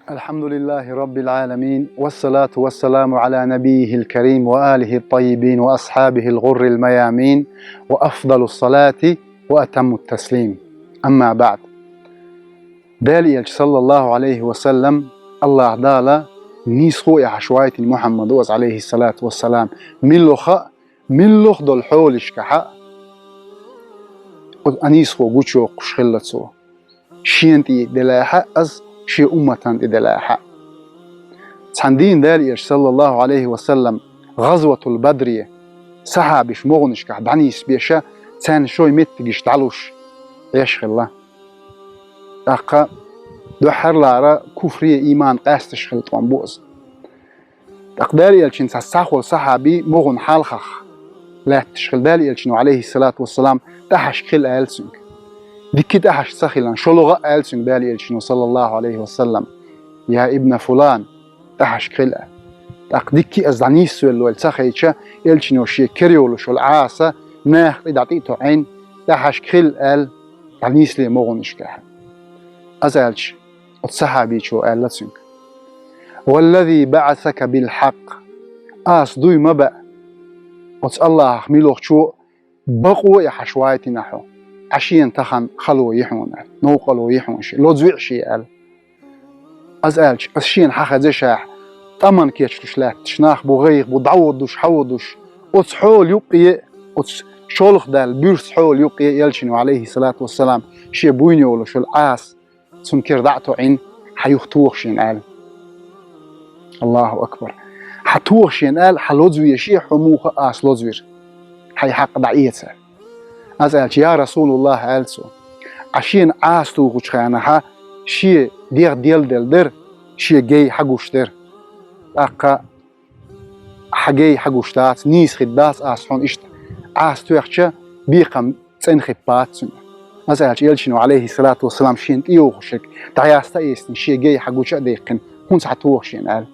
الحمد لله رب العالمين، والصلاة والسلام على نبيه الكريم وآله الطيبين وأصحابه الغر الميامين، وأفضل الصلاة وأتم التسليم. أما بعد، دالي صلى الله عليه وسلم الله دالا نيسخو يحشواية محمد عليه الصلاة والسلام ملوخ دول حولش كحا أنيسخو قوشو قشخلتسو شينتي دلاحة أز شي أمة دلاحة. تندين دالي صلى الله عليه وسلم غزوة البدرية صحابش مغنش كح دعنيس بيشا تان شوي متقش تعلوش يشخ الله أقا دوحر لارا كفرية إيمان قاستش خلطوان بوز أقداري يلشن تساخو الصحابي مغن حالخخ لا تشخل دالي يلشنو عليه الصلاة والسلام تحش خل آلسنك ديكي تحش سخلا شلغة آلسنك دالي يلشنو صلى الله عليه وسلم يا ابن فلان تحش خلقه ديكي أزدانيس سوالو السخيتشا يلشنو شي كريولو شو العاسة ناخ إدعطيتو عين تحش خلقه دعنيس لي مغنش كاها أزالش الصحابي شو آلسنك والذي بعثك بالحق دوي مبأ الله ميلوخ شو بقوا يحشوايتي نحو عشين تخن خلو يحون نوقلو يحون شي لو زويع شي قال أزالش أشين حخا شاح طمن كيتش لا تشناخ بغيغ بدعودوش حودوش حول يقي شولخ دال بيرس حول يقي يلشنو عليه الصلاة والسلام شي بوينيولو شو العاس سنكر دعتو عين حيختوخ شين قال الله أكبر حتوخ شين قال حلوزوي شي حموخ لوزوير حي حق دعيتها أزالش يا رسول الله قالسو عشين توخ خانها شي ديل در شي جاي حقوش در أقا حجي حقوشتات نيس خداس حون إشت توخشة بيقم تنخبات سنة أزالش يلشنو عليه الصلاة والسلام شين تيوخشك تعياستا يستن شي جاي حقوشة ديقن هون سحتوخ شين قال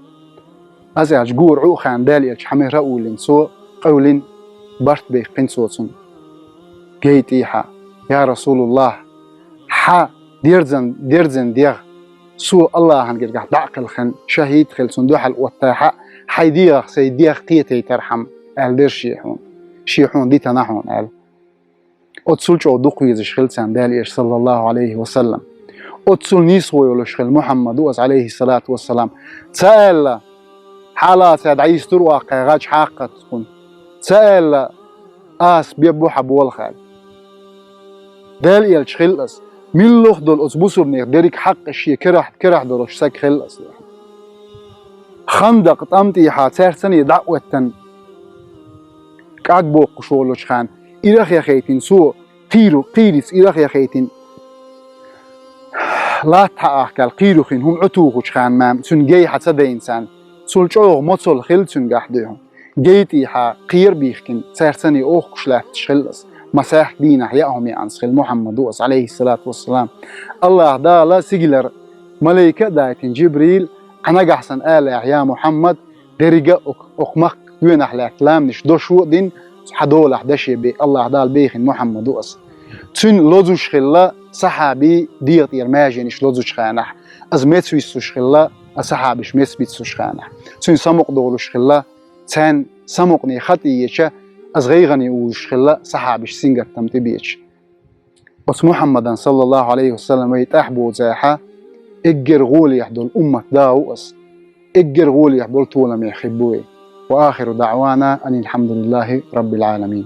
أزالش قور عوخان دالي يلش حمير رأولين سو قولين برت بيقن سوتسن جيتيها يا رسول الله ديرزن ديغ سو الله هنقرقح دعقل خن شهيد خل صندوح الوطاحة حيديغ سيديغ قيتي ترحم دير شيحون دي تناحون قال أتسولش أدوق يزش خل سندالي صلى الله عليه وسلم أتسول نيسو يولش خل محمد عليه الصلاة والسلام تسأل حالات عيس ترواقع غاج حاقة تكون تسأل بيبو حبو الخال دالي الشخلص ملوخ دول أسبوسو بنير ديريك حق الشي كرح دولش ساك خلص خندق طمتي حاتر سني دعوة كعقبو قشولوش خان إلخ يا خيتين سو قيرس إلخ يا خيتين لا تحقال قيروخين هم عتوخوش خان مام سن جاي حتسدى إنسان سولشوغ مصل خل سن قحديهم جيتي حا قير بيخكين سارسني أوخ كشلات تشخلص مساح دين أحيائهم يعنسخل محمد عليه الصلاة والسلام الله دالا سيجلر ملائكة دايتين جبريل أنا جحسن يا محمد درجة أقمق وين أحلاك لامنش دوشو دين حدول أحداشي بي الله دال بيخن محمد تون لوزوش خلا صحابي ديت يرماجينش لوزوش خانح أزمت سويسوش خلا أصحابش مسبيتسوش خانح تون سمق دولوش خلا تان سمقني خطية أصغيغني وش خلا صحابش سينجر تمتبيش بس محمد صلى الله عليه وسلم يتأحبو زاحة إجر غولي يحدو الأمة داوس إجر غولي يحدو طولم يحبوه وآخر دعوانا أن الحمد لله رب العالمين.